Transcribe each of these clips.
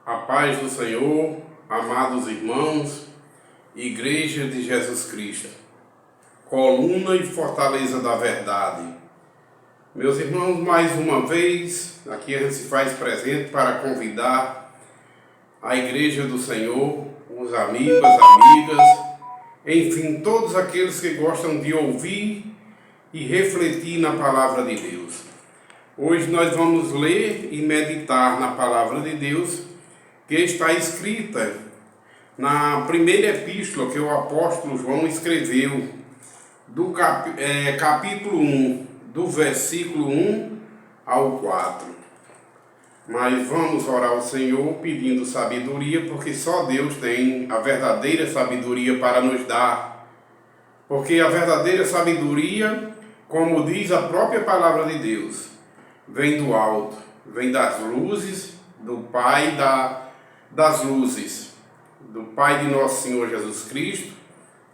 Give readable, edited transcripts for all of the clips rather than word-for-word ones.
A paz do Senhor, amados irmãos, Igreja de Jesus Cristo, coluna e fortaleza da verdade. Meus irmãos, mais uma vez, aqui a gente se faz presente para convidar a Igreja do Senhor, os amigos, as amigas, enfim, todos aqueles que gostam de ouvir e refletir na Palavra de Deus. Hoje nós vamos ler e meditar na Palavra de Deus, que está escrita na primeira epístola que o apóstolo João escreveu, do capítulo 1, do versículo 1 ao 4. Mas vamos orar ao Senhor pedindo sabedoria, porque só Deus tem a verdadeira sabedoria para nos dar. Porque a verdadeira sabedoria, como diz a própria palavra de Deus, vem do alto, vem das luzes, do Pai das luzes, do Pai de nosso Senhor Jesus Cristo,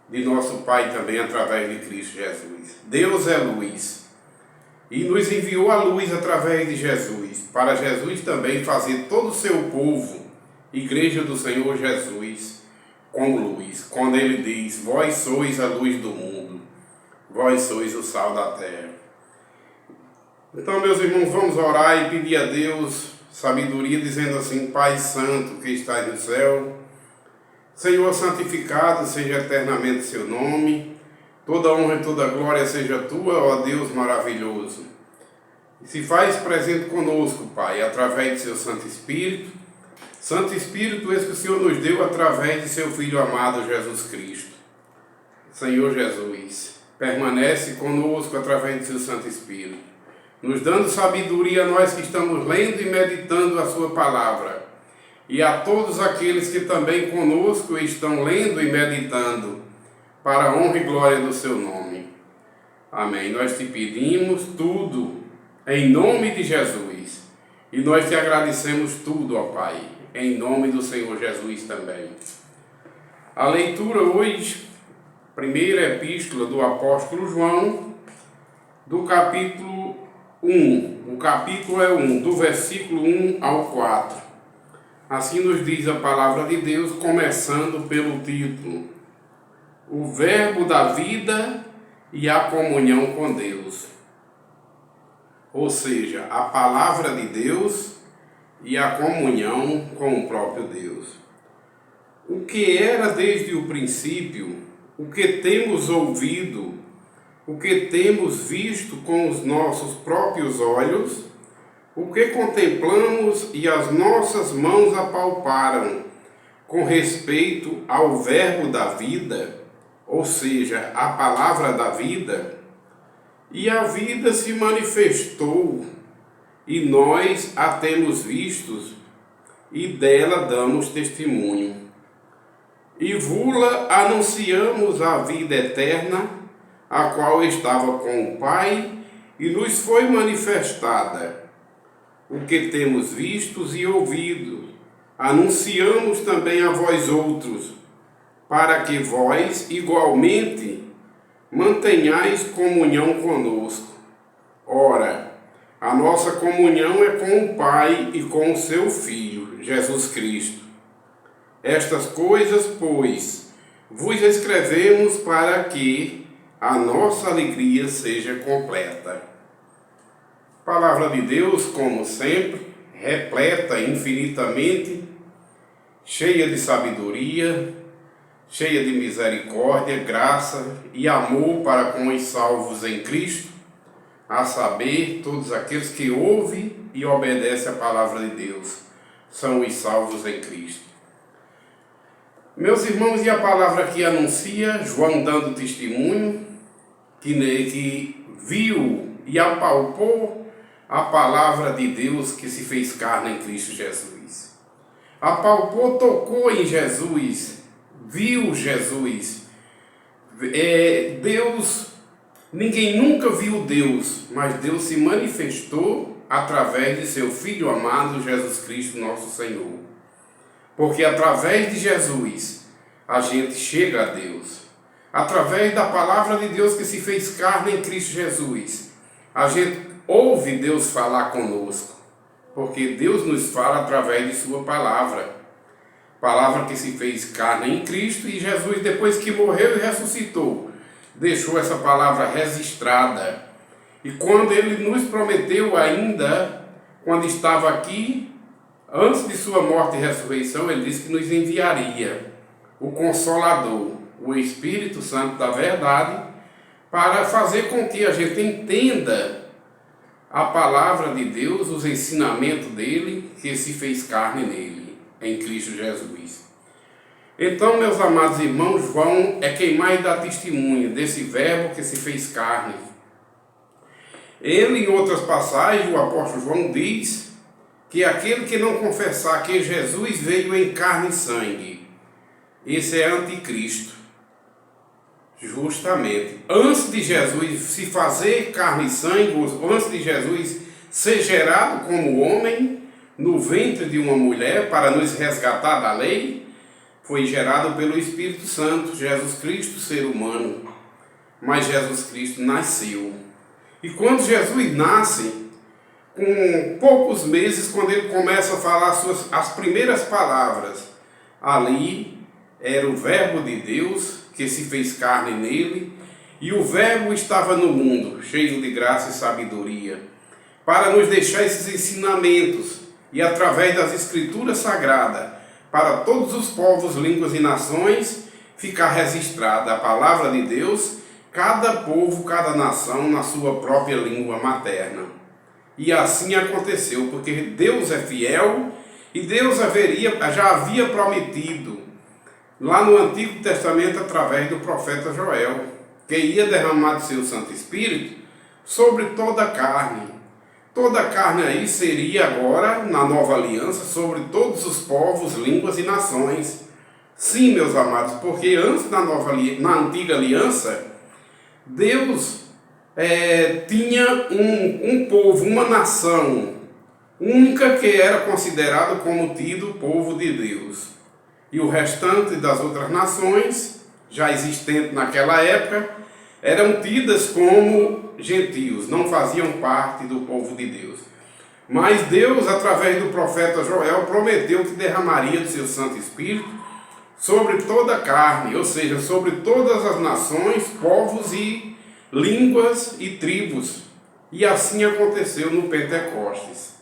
de nosso Pai também através de Cristo Jesus. Deus é luz e nos enviou a luz através de Jesus, para Jesus também fazer todo o seu povo, Igreja do Senhor Jesus, com luz. Quando ele diz: vós sois a luz do mundo, vós sois o sal da terra. Então, meus irmãos, vamos orar e pedir a Deus sabedoria, dizendo assim: Pai Santo que estás no céu, Senhor, santificado seja eternamente seu nome, toda honra e toda glória seja tua, ó Deus maravilhoso. E se faz presente conosco, Pai, através de seu Santo Espírito, Santo Espírito esse que o Senhor nos deu através de seu Filho amado Jesus Cristo. Senhor Jesus, permanece conosco através de seu Santo Espírito, nos dando sabedoria a nós que estamos lendo e meditando a sua palavra, e a todos aqueles que também conosco estão lendo e meditando, para a honra e glória do seu nome. Amém. Nós te pedimos tudo em nome de Jesus, e nós te agradecemos tudo, ó Pai, em nome do Senhor Jesus também. A leitura hoje, primeira epístola do apóstolo João, do capítulo 1, o capítulo é 1, do versículo 1 ao 4. Assim nos diz a palavra de Deus, começando pelo título: O Verbo da Vida e a Comunhão com Deus. Ou seja, a palavra de Deus e a comunhão com o próprio Deus. O que era desde o princípio, o que temos ouvido, o que temos visto com os nossos próprios olhos, o que contemplamos e as nossas mãos apalparam com respeito ao Verbo da vida, ou seja, a palavra da vida, e a vida se manifestou, e nós a temos vistos, e dela damos testemunho. E vula anunciamos a vida eterna, a qual estava com o Pai, e nos foi manifestada. O que temos vistos e ouvido, anunciamos também a vós outros, para que vós, igualmente, mantenhais comunhão conosco. Ora, a nossa comunhão é com o Pai e com o seu Filho, Jesus Cristo. Estas coisas, pois, vos escrevemos para que a nossa alegria seja completa. Palavra de Deus, como sempre, repleta infinitamente, cheia de sabedoria, cheia de misericórdia, graça e amor para com os salvos em Cristo, a saber, todos aqueles que ouvem e obedecem a palavra de Deus, são os salvos em Cristo. Meus irmãos, e a palavra que anuncia, João dando testemunho, que viu e apalpou a palavra de Deus que se fez carne em Cristo Jesus. Apalpou, tocou em Jesus, viu Jesus. Deus, ninguém nunca viu Deus, mas Deus se manifestou através de seu Filho amado, Jesus Cristo, nosso Senhor. Porque através de Jesus, a gente chega a Deus. Através da palavra de Deus que se fez carne em Cristo Jesus, a gente ouve Deus falar conosco. porque Deus nos fala através de sua palavra. Palavra que se fez carne em Cristo, e Jesus, depois que morreu e ressuscitou, deixou essa palavra registrada. E quando ele nos prometeu ainda, quando estava aqui, antes de sua morte e ressurreição, ele disse que nos enviaria o Consolador, o Espírito Santo da verdade, para fazer com que a gente entenda a palavra de Deus, os ensinamentos dele, que se fez carne nele, em Cristo Jesus. Então, meus amados irmãos, João é quem mais dá testemunho desse verbo que se fez carne. Ele, em outras passagens, o apóstolo João diz que aquele que não confessar que Jesus veio em carne e sangue, esse é anticristo. Justamente, antes de Jesus se fazer carne e sangue, antes de Jesus ser gerado como homem no ventre de uma mulher para nos resgatar da lei, foi gerado pelo Espírito Santo, Jesus Cristo, ser humano. Mas Jesus Cristo nasceu. E quando Jesus nasce, com poucos meses, quando ele começa a falar as primeiras palavras, ali era o Verbo de Deus que se fez carne nele, e o Verbo estava no mundo, cheio de graça e sabedoria, para nos deixar esses ensinamentos, e através das Escrituras Sagradas, para todos os povos, línguas e nações, ficar registrada a palavra de Deus, cada povo, cada nação, na sua própria língua materna. E assim aconteceu, porque Deus é fiel, e Deus já havia prometido, lá no Antigo Testamento, através do profeta Joel, que ia derramar do seu Santo Espírito sobre toda a carne. Toda a carne aí seria agora, na nova aliança, sobre todos os povos, línguas e nações. Sim, meus amados, porque antes, na antiga aliança, Deus tinha um povo, uma nação única que era considerado como tido povo de Deus. E o restante das outras nações, já existentes naquela época, eram tidas como gentios, não faziam parte do povo de Deus. Mas Deus, através do profeta Joel, prometeu que derramaria do seu Santo Espírito sobre toda a carne, ou seja, sobre todas as nações, povos e línguas e tribos. E assim aconteceu no Pentecostes.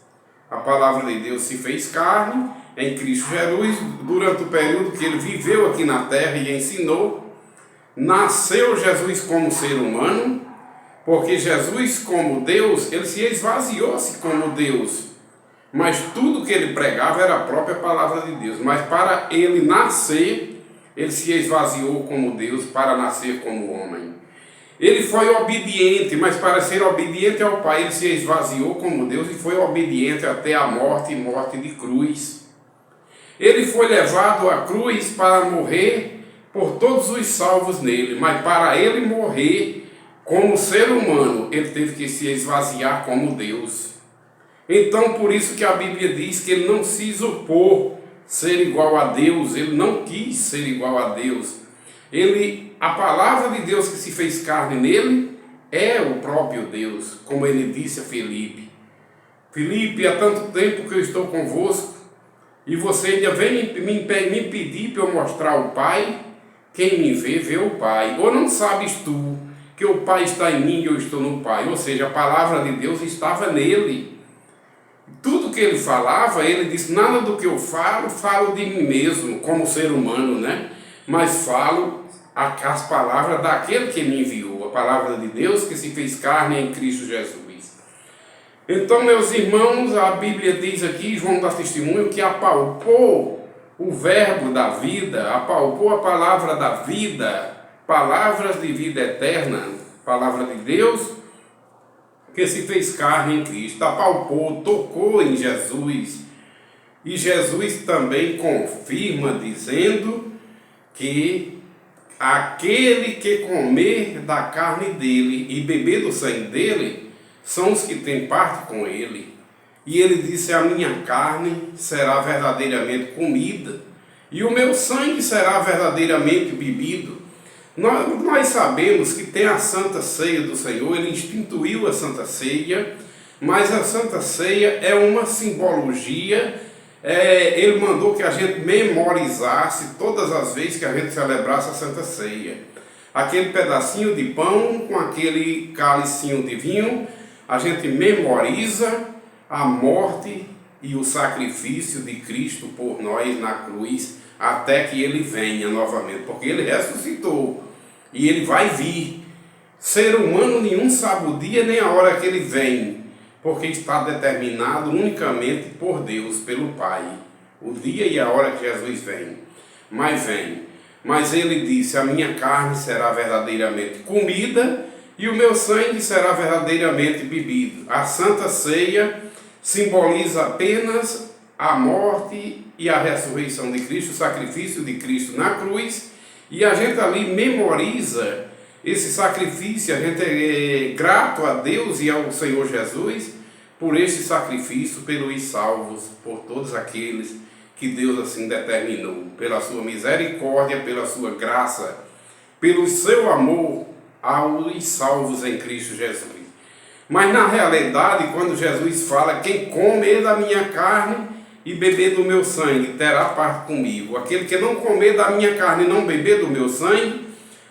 A palavra de Deus se fez carne em Cristo Jesus, durante o período que ele viveu aqui na terra e ensinou. Nasceu Jesus como ser humano, porque Jesus, como Deus, ele se esvaziou-se como Deus, mas tudo que ele pregava era a própria palavra de Deus. Mas para ele nascer, ele se esvaziou como Deus para nascer como homem. Ele foi obediente, mas para ser obediente ao Pai, ele se esvaziou como Deus e foi obediente até a morte e morte de cruz. Ele foi levado à cruz para morrer por todos os salvos nele, mas para ele morrer como ser humano, ele teve que se esvaziar como Deus. Então, por isso que a Bíblia diz que ele não se isopor ser igual a Deus, ele não quis ser igual a Deus. A palavra de Deus que se fez carne nele é o próprio Deus, como ele disse a Filipe. Filipe, há tanto tempo que eu estou convosco, e você ainda vem me pedir para eu mostrar o Pai. Quem me vê, vê o Pai. Ou não sabes tu que o Pai está em mim e eu estou no Pai? Ou seja, a palavra de Deus estava nele. Tudo que ele falava, ele disse, nada do que eu falo de mim mesmo, como ser humano, né? Mas falo as palavras daquele que me enviou, a palavra de Deus que se fez carne em Cristo Jesus. Então, meus irmãos, a Bíblia diz aqui, João dá testemunho, que apalpou o verbo da vida, apalpou a palavra da vida, palavras de vida eterna, palavra de Deus, que se fez carne em Cristo, apalpou, tocou em Jesus. E Jesus também confirma, dizendo que aquele que comer da carne dele e beber do sangue dele, são os que têm parte com ele. E ele disse, a minha carne será verdadeiramente comida, e o meu sangue será verdadeiramente bebido. Nós sabemos que tem a Santa Ceia do Senhor, ele instituiu a Santa Ceia, mas a Santa Ceia é uma simbologia. Ele mandou que a gente memorizasse todas as vezes que a gente celebrasse a Santa Ceia. Aquele pedacinho de pão com aquele cálicinho de vinho, a gente memoriza a morte e o sacrifício de Cristo por nós na cruz, até que Ele venha novamente, porque Ele ressuscitou e Ele vai vir. Ser humano nenhum sabe o dia nem a hora que Ele vem, porque está determinado unicamente por Deus, pelo Pai, o dia e a hora que Jesus vem. Mas Ele disse: a minha carne será verdadeiramente comida e o meu sangue será verdadeiramente bebido. A Santa Ceia simboliza apenas a morte e a ressurreição de Cristo, o sacrifício de Cristo na cruz, e a gente ali memoriza esse sacrifício. A gente é grato a Deus e ao Senhor Jesus por esse sacrifício, pelos salvos, por todos aqueles que Deus assim determinou, pela sua misericórdia, pela sua graça, pelo seu amor aos salvos em Cristo Jesus. Mas na realidade, quando Jesus fala: quem comer da minha carne e beber do meu sangue terá parte comigo, aquele que não comer da minha carne e não beber do meu sangue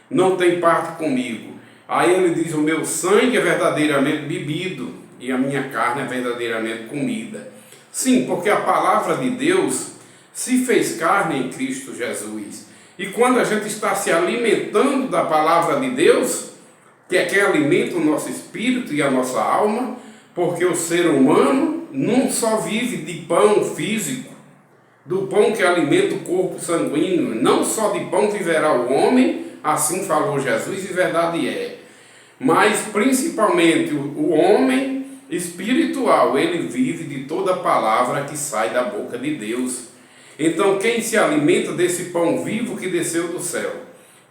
não tem parte comigo. Aí ele diz: o meu sangue é verdadeiramente bebido e a minha carne é verdadeiramente comida. Sim, porque a palavra de Deus se fez carne em Cristo Jesus. E quando a gente está se alimentando da palavra de Deus, que é que alimenta o nosso espírito e a nossa alma, porque o ser humano não só vive de pão físico, do pão que alimenta o corpo sanguíneo, não só de pão viverá o homem, assim falou Jesus, e verdade é. Mas principalmente o homem espiritual, ele vive de toda palavra que sai da boca de Deus. Então quem se alimenta desse pão vivo que desceu do céu,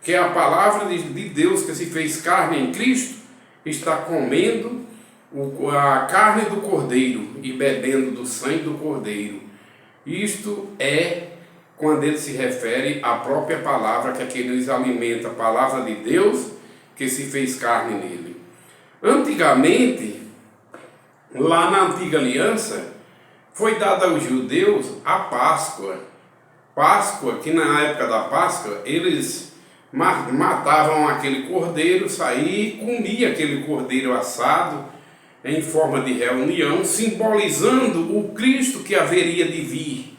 que é a palavra de Deus que se fez carne em Cristo, está comendo a carne do Cordeiro e bebendo do sangue do Cordeiro. Isto é quando ele se refere à própria palavra que nos alimenta, a palavra de Deus que se fez carne nele. Antigamente, lá na antiga aliança, foi dada aos judeus a Páscoa. Páscoa, que na época da Páscoa, eles matavam aquele cordeiro, saía e comia aquele cordeiro assado em forma de reunião, simbolizando o Cristo que haveria de vir.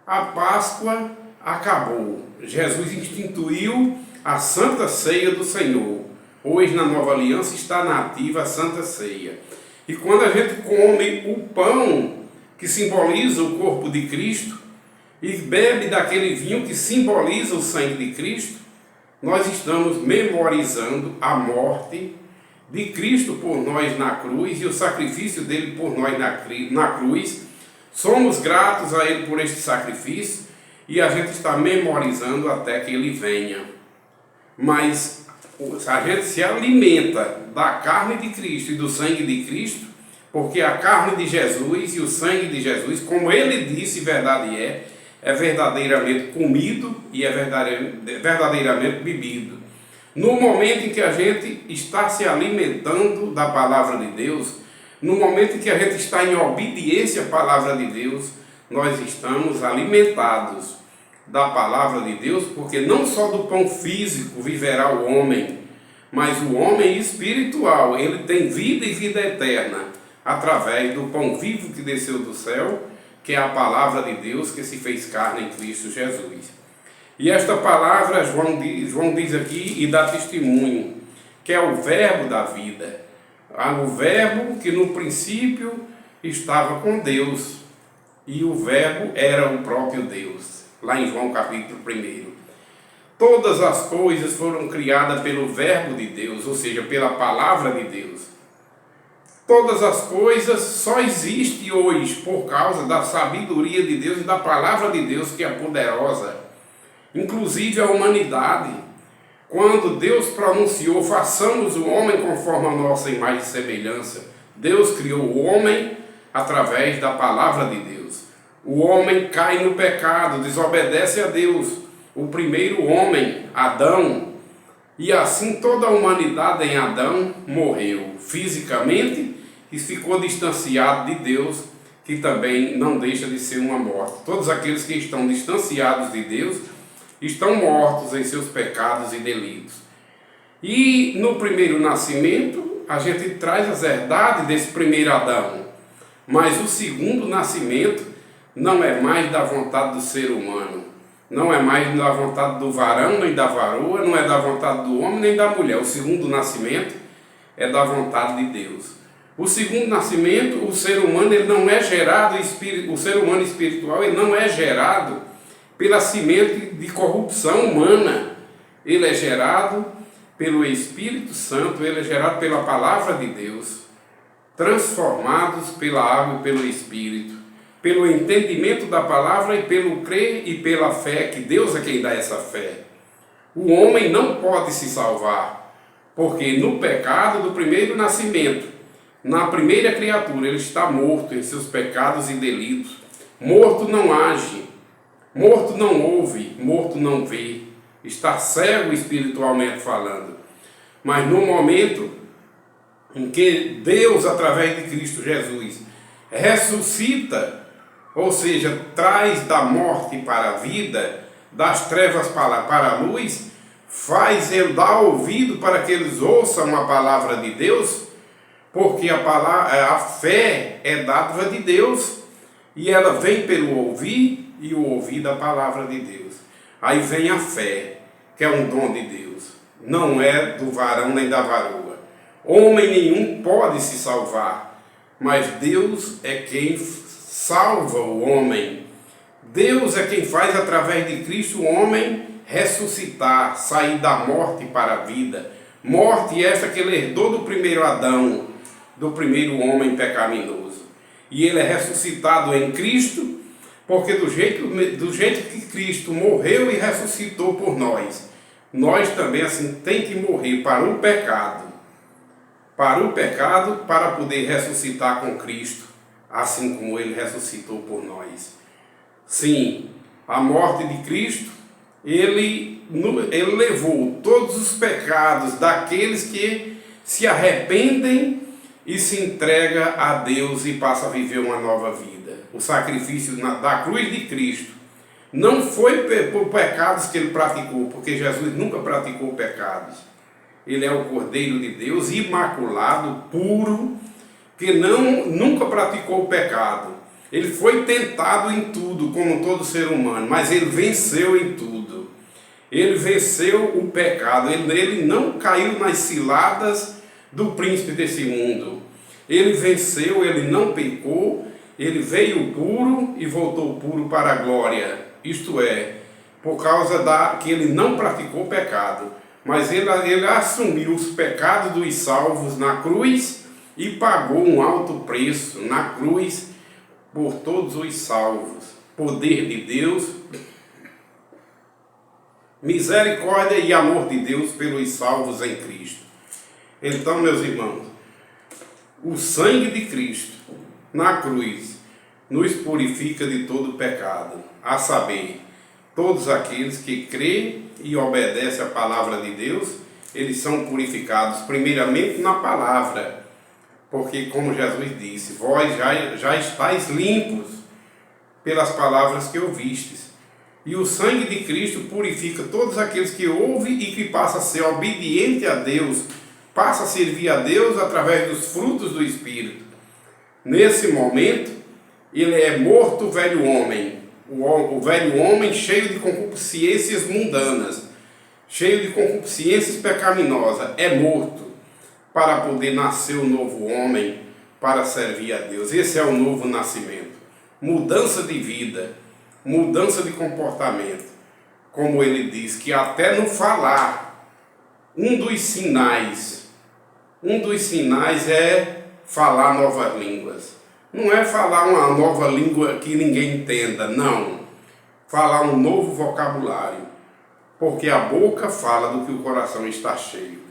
A Páscoa acabou. Jesus instituiu a Santa Ceia do Senhor. Hoje na Nova Aliança está na ativa a Santa Ceia. E quando a gente come o pão que simboliza o corpo de Cristo e bebe daquele vinho que simboliza o sangue de Cristo, nós estamos memorizando a morte de Cristo por nós na cruz e o sacrifício dele por nós na cruz. Somos gratos a ele por este sacrifício e a gente está memorizando até que ele venha. Mas a gente se alimenta da carne de Cristo e do sangue de Cristo, porque a carne de Jesus e o sangue de Jesus, como ele disse, verdade é verdadeiramente comido e é verdadeiramente bebido. No momento em que a gente está se alimentando da palavra de Deus, no momento em que a gente está em obediência à palavra de Deus, nós estamos alimentados da palavra de Deus, porque não só do pão físico viverá o homem, mas o homem espiritual, ele tem vida e vida eterna, através do pão vivo que desceu do céu, que é a palavra de Deus que se fez carne em Cristo Jesus. E esta palavra, João diz aqui e dá testemunho, que é o verbo da vida. O verbo que no princípio estava com Deus, e o verbo era o próprio Deus, lá em João capítulo 1. Todas as coisas foram criadas pelo verbo de Deus, ou seja, pela palavra de Deus. Todas as coisas só existem hoje por causa da sabedoria de Deus e da palavra de Deus, que é poderosa. Inclusive a humanidade, quando Deus pronunciou: façamos o homem conforme a nossa imagem e semelhança, Deus criou o homem através da palavra de Deus. O homem cai no pecado, desobedece a Deus, o primeiro homem, Adão, e assim toda a humanidade em Adão morreu, fisicamente e ficou distanciado de Deus, que também não deixa de ser uma morte. Todos aqueles que estão distanciados de Deus estão mortos em seus pecados e delitos. E no primeiro nascimento, a gente traz as verdades desse primeiro Adão. Mas o segundo nascimento não é mais da vontade do ser humano. Não é mais da vontade do varão, nem da varoa, não é da vontade do homem, nem da mulher. O segundo nascimento é da vontade de Deus. O segundo nascimento, o ser humano, ele não é gerado, o ser humano espiritual, ele não é gerado pela semente de corrupção humana. Ele é gerado pelo Espírito Santo, ele é gerado pela palavra de Deus, transformados pela água e pelo Espírito, pelo entendimento da palavra e pelo crer e pela fé, que Deus é quem dá essa fé. O homem não pode se salvar, porque no pecado do primeiro nascimento, na primeira criatura, ele está morto em seus pecados e delitos. Morto não age, morto não ouve, morto não vê, está cego espiritualmente falando. Mas no momento em que Deus, através de Cristo Jesus, ressuscita, ou seja, traz da morte para a vida, das trevas para a luz, faz ele dar ouvido para que eles ouçam a palavra de Deus, porque a fé é dádiva de Deus, e ela vem pelo ouvir, e o ouvir da palavra de Deus. Aí vem a fé, que é um dom de Deus, não é do varão nem da varoa. Homem nenhum pode se salvar, mas Deus é quem salva o homem. Deus é quem faz, através de Cristo, o homem ressuscitar, sair da morte para a vida. Morte esta que ele herdou do primeiro Adão, do primeiro homem pecaminoso. E ele é ressuscitado em Cristo, porque do jeito que Cristo morreu e ressuscitou por nós, nós também assim tem que morrer para o pecado, para poder ressuscitar com Cristo, assim como ele ressuscitou por nós. Sim, a morte de Cristo, ele levou todos os pecados daqueles que se arrependem e se entrega a Deus e passa a viver uma nova vida. O sacrifício da cruz de Cristo não foi por pecados que ele praticou, porque Jesus nunca praticou pecados. Ele é o Cordeiro de Deus, imaculado, puro, que nunca praticou o pecado. Ele foi tentado em tudo, como todo ser humano, mas ele venceu em tudo. Ele venceu o pecado, ele não caiu nas ciladas do príncipe desse mundo. Ele venceu, ele não pecou, ele veio puro e voltou puro para a glória. Isto é, por causa que ele não praticou pecado, mas ele assumiu os pecados dos salvos na cruz e pagou um alto preço na cruz por todos os salvos. Poder de Deus, misericórdia e amor de Deus pelos salvos em Cristo. Então, meus irmãos, o sangue de Cristo na cruz nos purifica de todo pecado, a saber, todos aqueles que creem e obedecem a palavra de Deus, eles são purificados primeiramente na palavra, porque como Jesus disse, vós já estáis limpos pelas palavras que ouvistes. E o sangue de Cristo purifica todos aqueles que ouvem e que passam a ser obediente a Deus, passa a servir a Deus através dos frutos do Espírito. Nesse momento, ele é morto o velho homem, o velho homem cheio de concupiscências mundanas, cheio de concupiscências pecaminosas, é morto para poder nascer o novo homem, para servir a Deus. Esse é o novo nascimento, mudança de vida, mudança de comportamento. Como ele diz, que até no falar, um dos sinais é falar novas línguas. Não é falar uma nova língua que ninguém entenda, não. Falar um novo vocabulário, porque a boca fala do que o coração está cheio.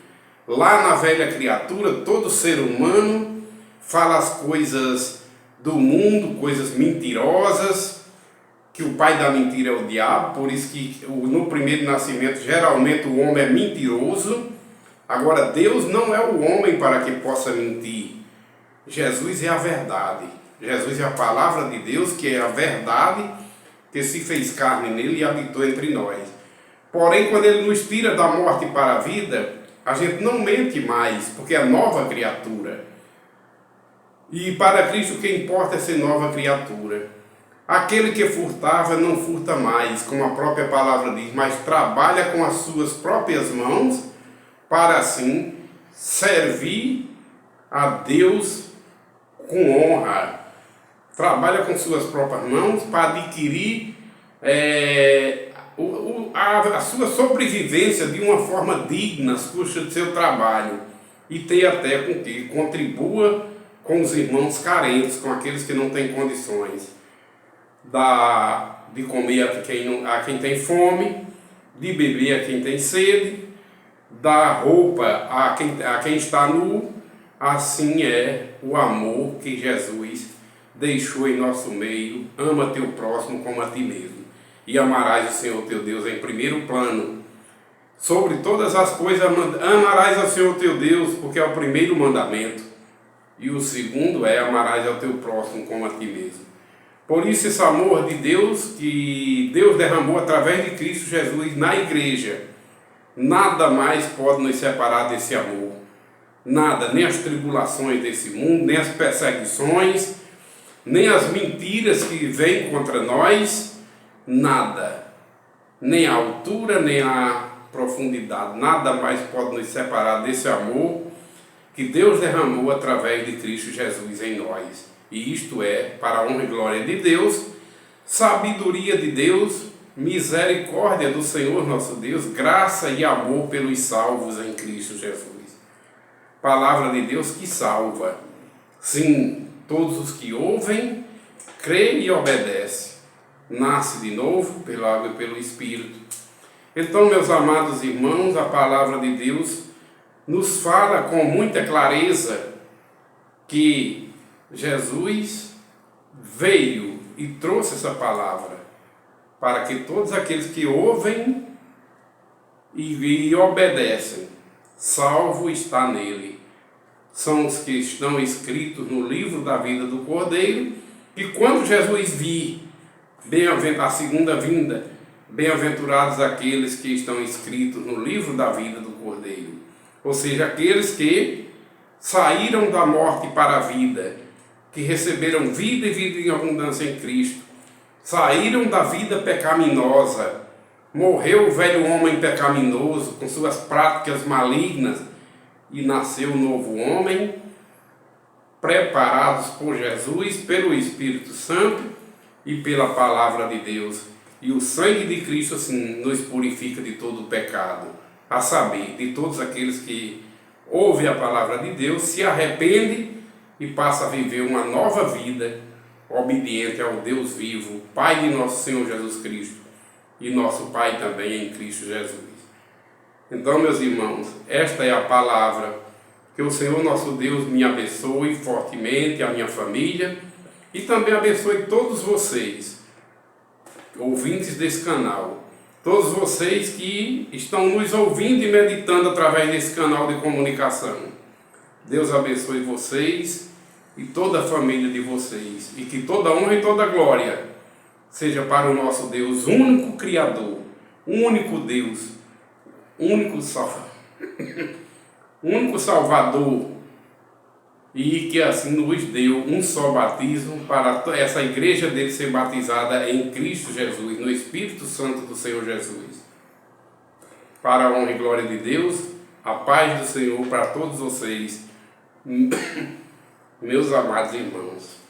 Lá na velha criatura, todo ser humano fala as coisas do mundo, coisas mentirosas, que o pai da mentira é o diabo, por isso que no primeiro nascimento geralmente o homem é mentiroso. Agora Deus não é o homem para que possa mentir. Jesus é a verdade. Jesus é a palavra de Deus, que é a verdade, que se fez carne nele e habitou entre nós. Porém, quando ele nos tira da morte para a vida, a gente não mente mais, porque é nova criatura. E para Cristo o que importa é ser nova criatura. Aquele que furtava não furta mais, como a própria palavra diz, mas trabalha com as suas próprias mãos para assim servir a Deus com honra. Trabalha com suas próprias mãos para adquirir a sua sobrevivência de uma forma digna, às custas do seu trabalho, e ter até com que contribua com os irmãos carentes, com aqueles que não têm condições de comer a quem tem fome, de beber a quem tem sede, dar roupa a quem está nu. Assim é o amor que Jesus deixou em nosso meio. Ama teu próximo como a ti mesmo, e amarás o Senhor teu Deus em primeiro plano. Sobre todas as coisas amarás ao Senhor teu Deus, porque é o primeiro mandamento. E o segundo é amarás ao teu próximo como a ti mesmo. Por isso esse amor de Deus, que Deus derramou através de Cristo Jesus na igreja, nada mais pode nos separar desse amor. Nada, nem as tribulações desse mundo, nem as perseguições, nem as mentiras que vêm contra nós, nada. Nem a altura, nem a profundidade, nada mais pode nos separar desse amor que Deus derramou através de Cristo Jesus em nós. E isto é, para a honra e glória de Deus, sabedoria de Deus, misericórdia do Senhor nosso Deus, graça e amor pelos salvos em Cristo Jesus. Palavra de Deus que salva. Sim, todos os que ouvem, creem e obedecem. Nasce de novo pela água e pelo Espírito. Então, meus amados irmãos, a palavra de Deus nos fala com muita clareza que Jesus veio e trouxe essa palavra para que todos aqueles que ouvem e obedecem, salvo está nele. São os que estão escritos no livro da vida do Cordeiro, e quando Jesus vir a segunda vinda, bem-aventurados aqueles que estão escritos no livro da vida do Cordeiro. Ou seja, aqueles que saíram da morte para a vida, que receberam vida e vida em abundância em Cristo, saíram da vida pecaminosa, morreu o velho homem pecaminoso com suas práticas malignas e nasceu um novo homem, preparados por Jesus, pelo Espírito Santo e pela palavra de Deus. E o sangue de Cristo assim nos purifica de todo o pecado, a saber, de todos aqueles que ouvem a palavra de Deus, se arrependem e passam a viver uma nova vida, obediente ao Deus vivo, Pai de nosso Senhor Jesus Cristo e nosso Pai também em Cristo Jesus. Então, meus irmãos, esta é a palavra. Que o Senhor nosso Deus me abençoe fortemente, a minha família, e também abençoe todos vocês, ouvintes desse canal, todos vocês que estão nos ouvindo e meditando através desse canal de comunicação. Deus abençoe vocês e toda a família de vocês, e que toda honra e toda glória seja para o nosso Deus, único Criador, único Deus, único Salvador, e que assim nos deu um só batismo para essa igreja dele ser batizada em Cristo Jesus, no Espírito Santo do Senhor Jesus. Para a honra e glória de Deus, a paz do Senhor para todos vocês, meus amados irmãos.